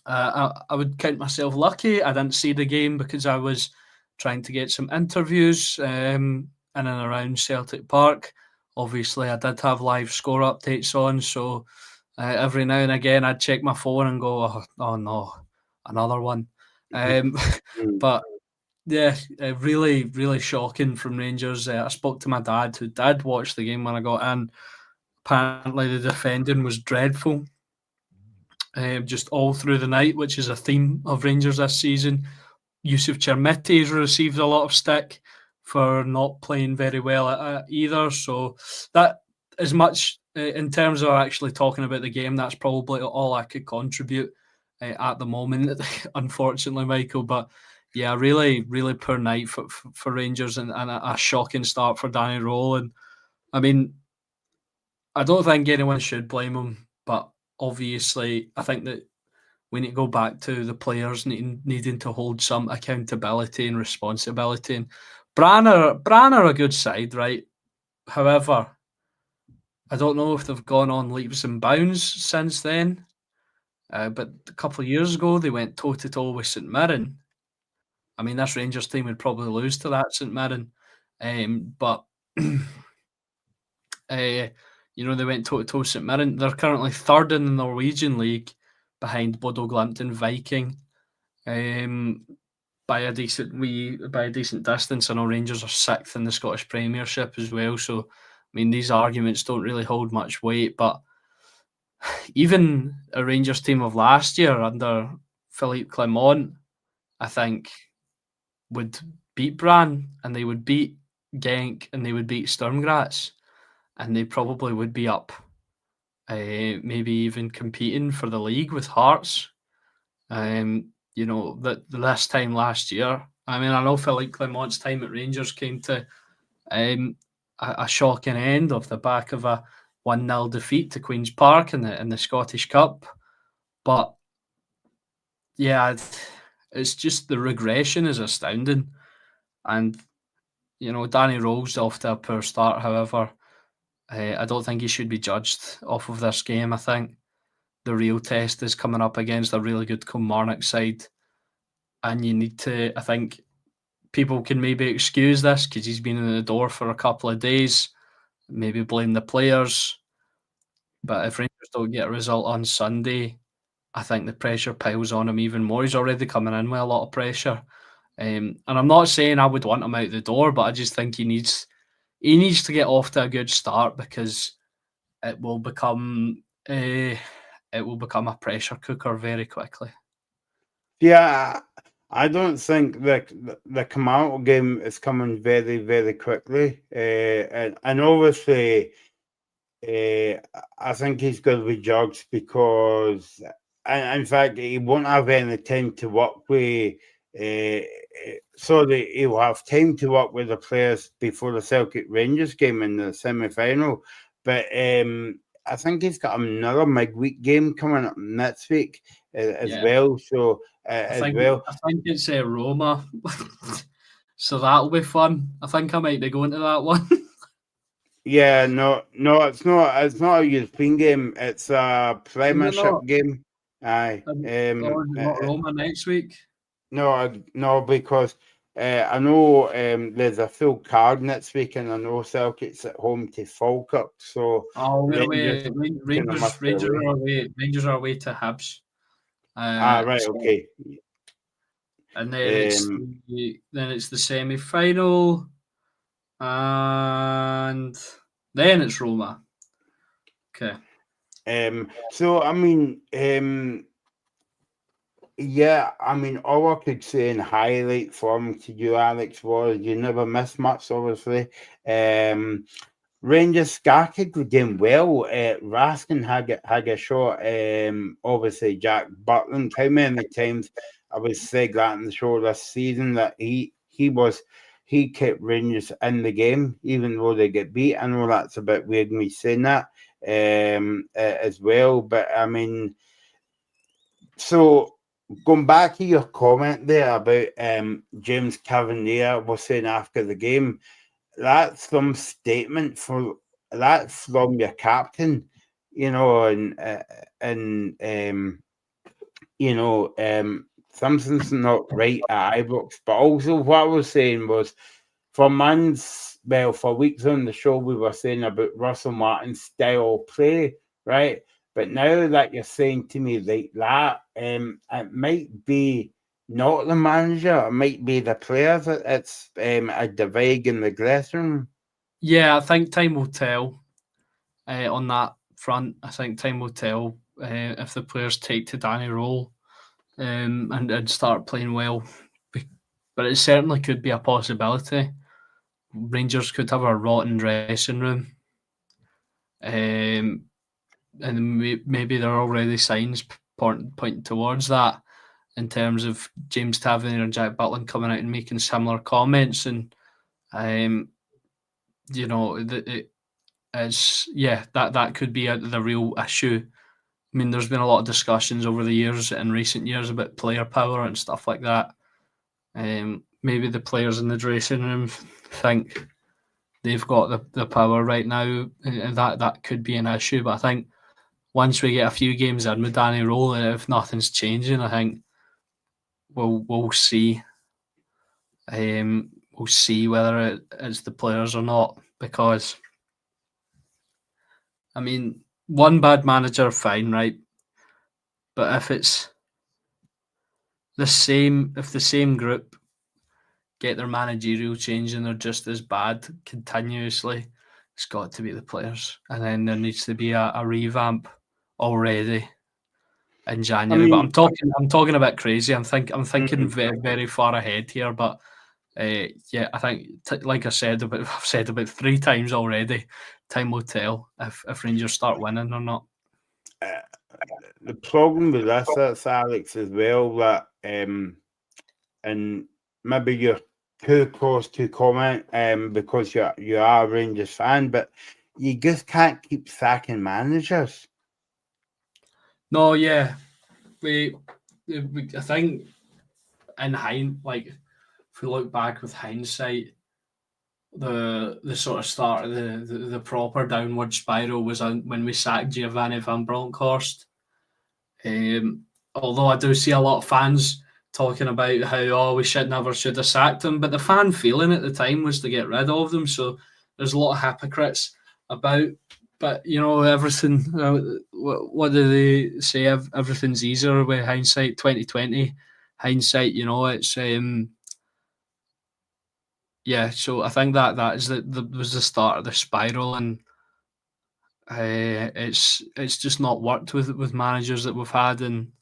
I would count myself lucky. I didn't see the game because I was trying to get some interviews in and around Celtic Park. Obviously, I did have live score updates on, so every now and again I'd check my phone and go, oh no, another one. But yeah, really, really shocking from Rangers. I spoke to my dad, who did watch the game when I got in. Apparently, the defending was dreadful, just all through the night, which is a theme of Rangers this season. Yusuf Chermiti has received a lot of stick for not playing very well either. So that, as much in terms of actually talking about the game, that's probably all I could contribute at the moment, unfortunately, Michael. But yeah, really, really poor night for Rangers, and a shocking start for Danny Roll. And I mean, I don't think anyone should blame him, but obviously, I think that we need to go back to the players needing to hold some accountability and responsibility. And Brann are a good side, right? However, I don't know if they've gone on leaps and bounds since then. But a couple of years ago, they went toe-to-toe with St Mirren. I mean, this Rangers team would probably lose to that St Mirren. But they went toe-to-toe St Mirren. They're currently third in the Norwegian league, behind Bodo Glimt and Viking, by a decent distance. I know Rangers are sixth in the Scottish Premiership as well. So, I mean, these arguments don't really hold much weight. But even a Rangers team of last year under Philippe Clement, I think, would beat Brann, and they would beat Genk, and they would beat Sturm Graz, and they probably would be up, maybe even competing for the league with Hearts. That this time last year. I mean, I know Philippe Clement's time at Rangers came to a shocking end off the back of a 1-0 defeat to Queen's Park in the Scottish Cup. But yeah, it's just the regression is astounding. And, Danny Roll's off to a poor start. However, I don't think he should be judged off of this game. I think the real test is coming up against a really good Kilmarnock side. And you need to, I think, people can maybe excuse this because he's been in the door for a couple of days, maybe blame the players. But if Rangers don't get a result on Sunday, I think the pressure piles on him even more. He's already coming in with a lot of pressure. And I'm not saying I would want him out the door, but I just think he needs to get off to a good start, because it will become a pressure cooker very quickly. Yeah, I don't think the Camargo game is coming very, very quickly. And obviously, I think he's going to be judged because, in fact, he won't have any time to work with. So that he'll have time to work with the players before the Celtic Rangers game in the semi-final. But I think he's got another midweek game coming up next week as well. So I think it's Roma, so that'll be fun. I think I might be going to that one. Yeah, no, it's not. It's not a European game. It's a Premiership game. Aye. Is it not Roma next week? No, because I know there's a full card next week, and I know Celtic's at home to Falkirk. So Rangers are away to Hibs. Right, okay. And then it's the semi-final, and then it's Roma. Okay. So I mean, yeah, I mean, all I could say in highlight form to you, Alex, was you never miss much, obviously. Rangers started the game well. Raskin had a shot. Obviously, Jack Butland. How many times I would say that in the show this season that he kept Rangers in the game, even though they get beat. I know that's a bit weird me saying that as well, but I mean, so going back to your comment there about James Cavalier was saying after the game, that's some statement that's from your captain, you know, and something's not right at Ibrox. But also what I was saying was for weeks on the show we were saying about Russell Martin's style of play, right? But now that you're saying to me like that, it might be not the manager, it might be the players. It's a divide in the dressing room. Yeah, I think time will tell on that front. I think time will tell if the players take to Danny Roll and start playing well. But it certainly could be a possibility. Rangers could have a rotten dressing room. And maybe there are already signs pointing towards that in terms of James Tavernier and Jack Butland coming out and making similar comments. And, that could be the real issue. I mean, there's been a lot of discussions over the years, in recent years, about player power and stuff like that. Maybe the players in the dressing room think they've got the power right now, and that could be an issue. But I think once we get a few games in with Danny Roll, and if nothing's changing, I think we'll see. We'll see whether it's the players or not, because I mean, one bad manager, fine, right? But if it's if the same group get their managerial change and they're just as bad continuously, it's got to be the players. And then there needs to be a revamp already in January. But I'm talking a bit crazy. I'm thinking very, very far ahead here. But I think, like I've said about 3 times already, time will tell if Rangers start winning or not. The problem with this, Alex, as well, that and maybe you're too close to comment because you are a Rangers fan, but you just can't keep sacking managers. No, yeah, we I think if we look back with hindsight, the sort of start of the proper downward spiral was when we sacked Giovanni van Bronckhorst. Although I do see a lot of fans talking about how we should have sacked him, but the fan feeling at the time was to get rid of them. So there's a lot of hypocrites about. But everything. What do they say? Everything's easier with hindsight. 2020 hindsight. It's So I think that was the start of the spiral, and it's just not worked with managers that we've had, and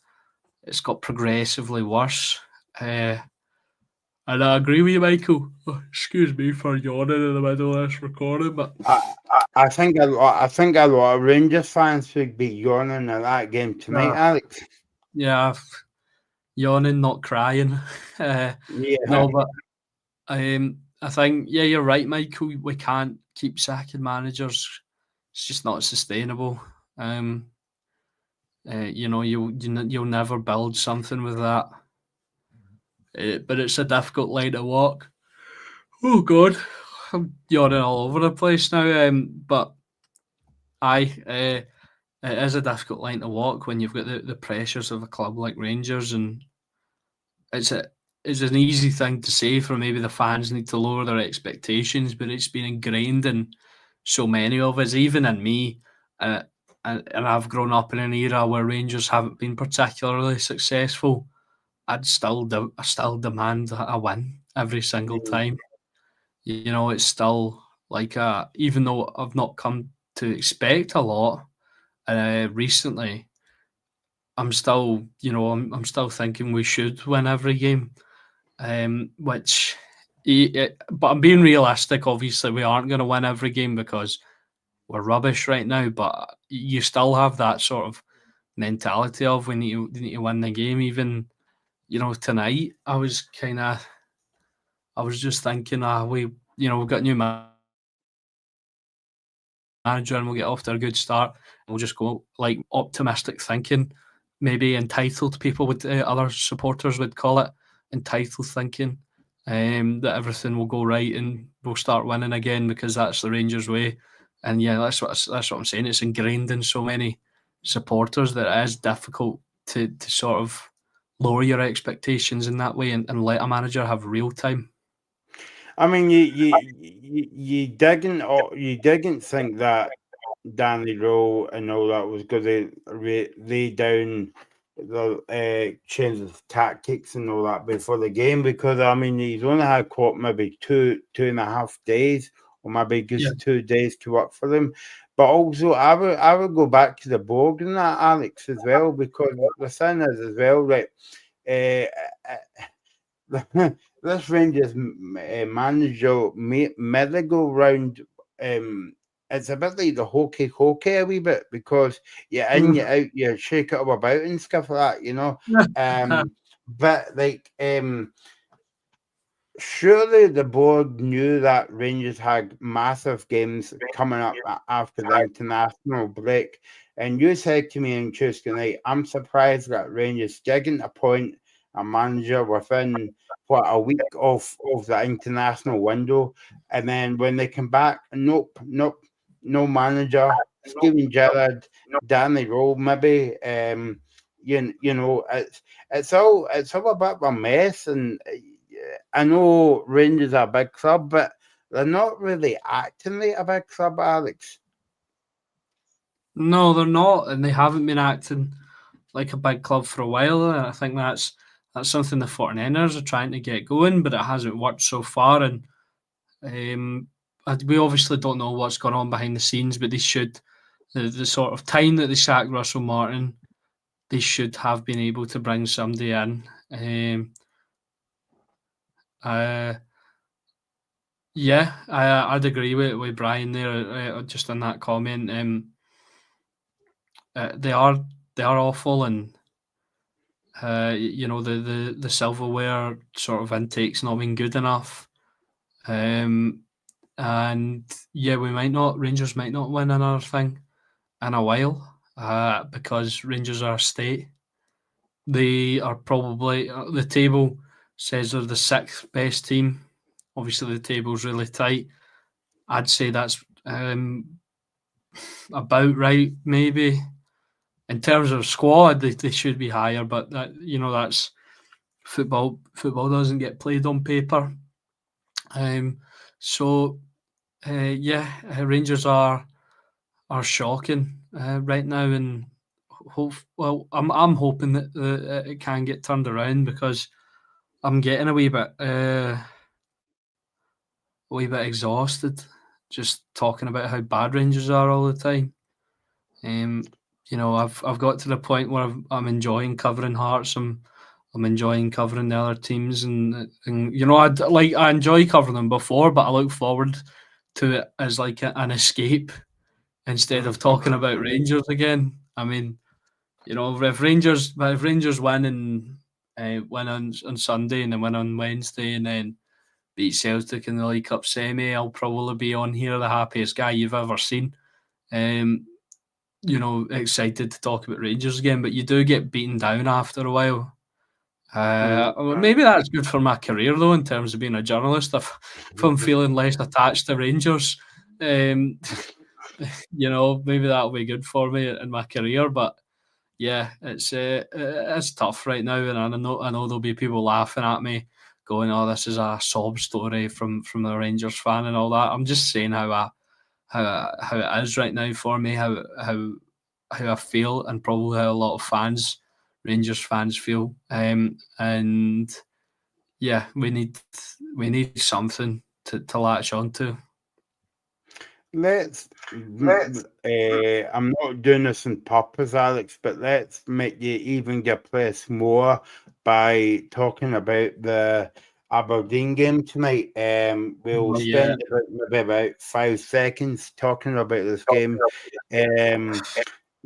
it's got progressively worse. And I agree with you, Michael. Oh, excuse me for yawning in the middle of this recording, but I think a lot of Rangers fans would be yawning at that game tonight, Alex. Yeah, yawning, not crying. No, but I think you're right, Michael. We can't keep sacking managers. It's just not sustainable. You'll never build something with that. But it's a difficult line to walk. Oh God, I'm yawning all over the place now. But it is a difficult line to walk when you've got the pressures of a club like Rangers, and it's an easy thing to say for maybe the fans need to lower their expectations, but it's been ingrained in so many of us, even in me. And I've grown up in an era where Rangers haven't been particularly successful. I still demand a win every single time. It's still like even though I've not come to expect a lot recently, I'm still I'm still thinking we should win every game. But I'm being realistic. Obviously, we aren't going to win every game because we're rubbish right now. But you still have that sort of mentality of we need to win the game. Even tonight, I was just thinking, we've got new manager and we'll get off to a good start. And we'll just go like optimistic thinking, maybe entitled. People would other supporters would call it entitled thinking. That everything will go right and we'll start winning again because that's the Rangers way. And yeah, that's what I'm saying. It's ingrained in so many supporters that it is difficult to sort of lower your expectations in that way and let a manager have real time. I mean, you didn't think that Danny Rowe and all that was going to lay down the changes of tactics and all that before the game, because I mean he's only had maybe 2.5 days or maybe just 2 days to work for them. But also I would go back to the board and that, Alex, as well, because the thing is as well, right, this Rangers manager merry-go-round, it's a bit like the hokey a wee bit, because you're in, you're out, you shake it up about and stuff like that, but like surely the board knew that Rangers had massive games coming up after the international break. And you said to me on Tuesday night, I'm surprised that Rangers didn't appoint a manager within a week of the international window. And then when they come back, nope, no manager. Steven Gerrard, Danny Rowe, maybe. It's all a bit of a mess. And I know Rangers are a big club, but they're not really acting like a big club, Alex. No, they're not, and they haven't been acting like a big club for a while. And I think that's something the 49ers are trying to get going, but it hasn't worked so far. And we obviously don't know what's going on behind the scenes, but they should. The sort of time that they sacked Russell Martin, they should have been able to bring somebody in. I'd agree with Brian there, just on that comment. They are awful, and the silverware sort of intake's not been good enough. And yeah, Rangers might not win another thing in a while, because Rangers are a state. They are probably, the table says they're the 6th best team. Obviously the table's really tight. I'd say that's about right, maybe. In terms of squad, they should be higher, but that's football. Football doesn't get played on paper. Rangers are shocking right now, and I'm hoping that it can get turned around, because I'm getting a wee bit exhausted just talking about how bad Rangers are all the time. I've got to the point where I'm enjoying covering Hearts. I'm I'm enjoying covering the other teams, and you know, I enjoy covering them before, but I look forward to it as like an escape instead of talking about Rangers again. I mean, you know, if Rangers win and win on Sunday and then win on Wednesday and then beat Celtic in the League Cup semi, I'll probably be on here the happiest guy you've ever seen. You know, excited to talk about Rangers again, but you do get beaten down after a while. Maybe that's good for my career though, in terms of being a journalist. If I'm feeling less attached to Rangers, you know, maybe that'll be good for me in my career. But yeah, it's tough right now, and I know there'll be people laughing at me, going, "Oh, this is a sob story from the Rangers fan and all that." I'm just saying how it is right now for me, how I feel, and probably how a lot of Rangers fans feel. And yeah, we need something to latch onto. I'm not doing this on purpose, Alex, but let's make you even get placed more by talking about the Aberdeen game tonight. We'll spend maybe about 5 seconds talking about this game.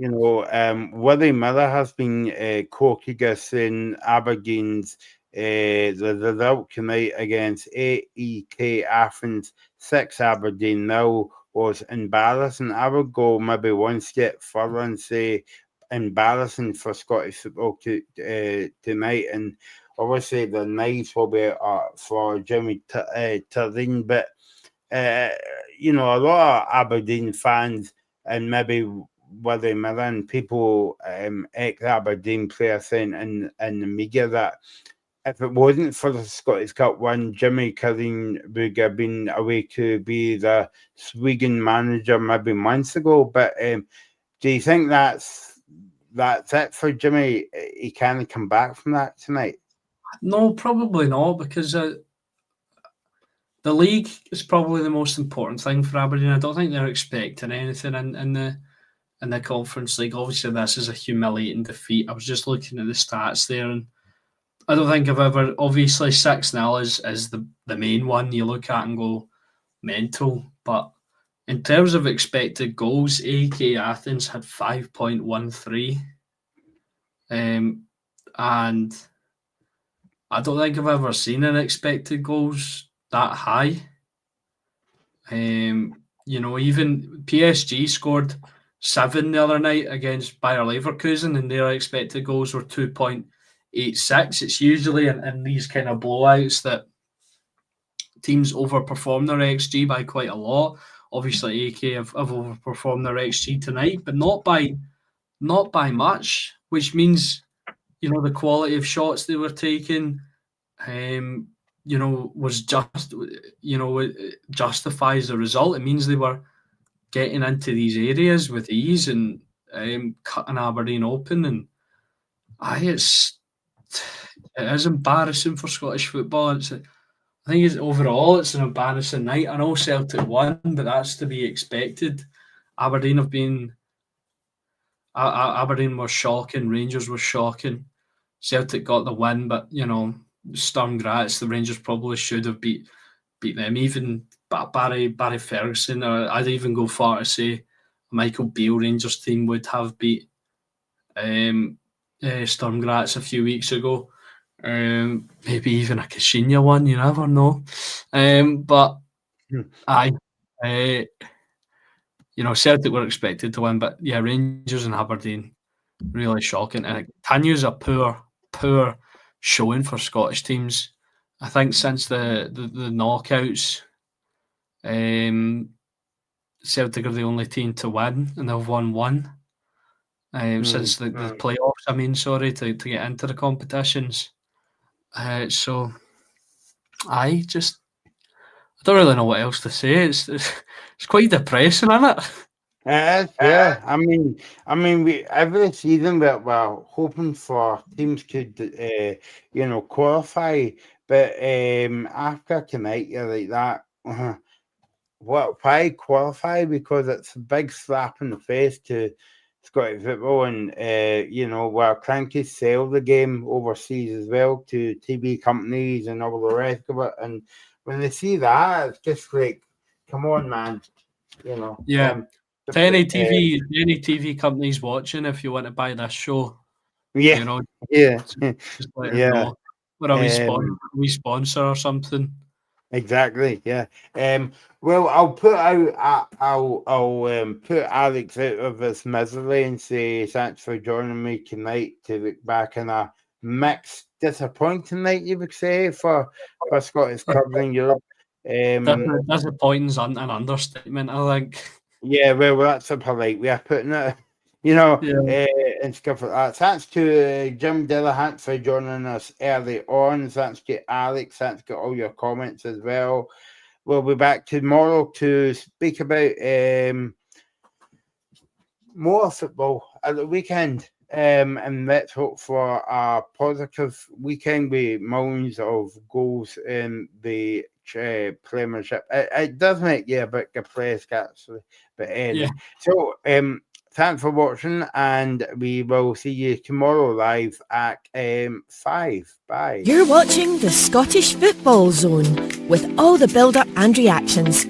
You know, Willie Miller has been quoted as saying Aberdeen's the result tonight against AEK Athens 6 Aberdeen 0 was embarrassing. I would go maybe one step further and say embarrassing for Scottish football tonight. And obviously the night will be for Jimmy Tureen, but you know, a lot of Aberdeen fans and maybe Willie Miller and people, ex-Aberdeen players saying in the media that if it wasn't for the Scottish Cup win, Jimmy Tureen would have been away to be the Swigan manager maybe months ago. But do you think that's it for Jimmy? He can't come back from that tonight? No, probably not, because the league is probably the most important thing for Aberdeen. I don't think they're expecting anything in the Conference League. Obviously, this is a humiliating defeat. I was just looking at the stats there, and I don't think I've ever. Obviously, 6-0 is the main one you look at and go mental. But in terms of expected goals, AK Athens had 5.13, and I don't think I've ever seen an expected goals that high. You know, even PSG scored 7 the other night against Bayer Leverkusen, and their expected goals were 2.86. It's usually in these kind of blowouts that teams overperform their XG by quite a lot. Obviously, AK have overperformed their XG tonight, but not by much, which means, you know, the quality of shots they were taking, you know, was just, you know, it justifies the result. It means they were getting into these areas with ease and cutting Aberdeen open. And it is embarrassing for Scottish football. I think overall it's an embarrassing night. I know Celtic won, but that's to be expected. Aberdeen was shocking. Rangers was shocking. Celtic got the win, but you know, Sturm Graz, the Rangers probably should have beat them. Even Barry Ferguson, or I'd even go far to say Michael Beale Rangers team would have beat Sturm Graz a few weeks ago. Maybe even a Kashinya one, you never know. But you know, Celtic were expected to win, but yeah, Rangers and Aberdeen, really shocking. And it continues a poor showing for Scottish teams. I think since the knockouts, Celtic are the only team to win, and they've won one. Since the playoffs, to get into the competitions. So I don't really know what else to say. It's quite depressing, isn't it? Yeah. I mean, we every season we're hoping for teams could, you know, qualify, but after tonight, you're like that. Why qualify? Because it's a big slap in the face to Scottish football, and we're trying to sell the game overseas as well to TV companies and all the rest of it. And when they see that, it's just like, come on, man, Yeah. To any TV companies watching, if you want to buy this show, yeah, just let us yeah, know. Or a wee sponsor or something. exactly, yeah. Well, I'll put out. I'll put Alex out of his misery and say thanks for joining me tonight to look back on a mixed, disappointing night, you would say, for Scottish clubs in Europe. Disappointing's an understatement, I think. Yeah, well, that's a polite way of putting it. And stuff like that. Thanks to Jim Dillahunt for joining us early on. Thanks to Alex. Thanks to all your comments as well. We'll be back tomorrow to speak about more football at the weekend. And let's hope for a positive weekend with millions of goals in the Premiership. It does make you a bit depressed, actually. But anyway, so thanks for watching, and we will see you tomorrow live at 5. Bye. You're watching the Scottish Football Zone with all the build-up and reactions.